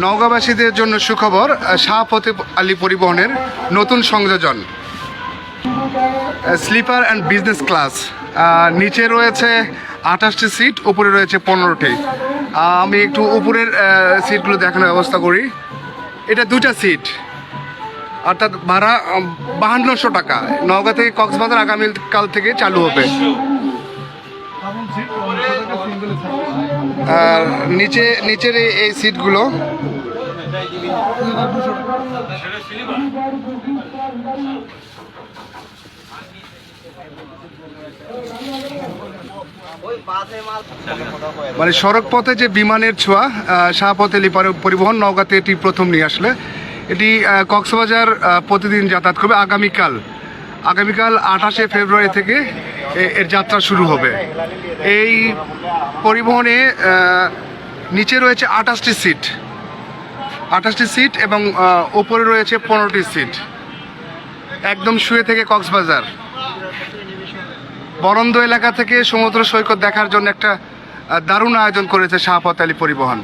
নওগাঁবাসীদের জন্য সুখবর, শাহ ফতেহ আলী পরিবহনের নতুন সংযোজন স্লিপার অ্যান্ড বিজনেস ক্লাস। নিচে রয়েছে 28টি সিট, উপরে রয়েছে 15টি। আমি একটু উপরের সিটগুলো দেখানোর ব্যবস্থা করি। এটা 2টা সিট, অর্থাৎ ভাড়া 5200 টাকা। নওগাঁ থেকে কক্সবাজার আগামীকাল থেকে চালু হবে। আর নিচের এই সিটগুলো মানে সড়ক পথে যে বিমানের ছোঁয়া, শাহ ফতেহ আলী পরিবহন নওগাঁতে এটি প্রথম নিয়ে আসলে। এটি কক্সবাজার প্রতিদিন যাতায়াত করবে। আগামীকাল 28শে ফেব্রুয়ারি থেকে এর যাত্রা শুরু হবে। এই পরিবহনে নিচে রয়েছে 28টি সিট এবং ওপরে রয়েছে 15টি সিট। একদম শুয়ে থেকে কক্সবাজার বরন্দ এলাকা থেকে সমুদ্র সৈকত দেখার জন্য একটা দারুণ আয়োজন করেছে শাহ ফতেহ আলী পরিবহন।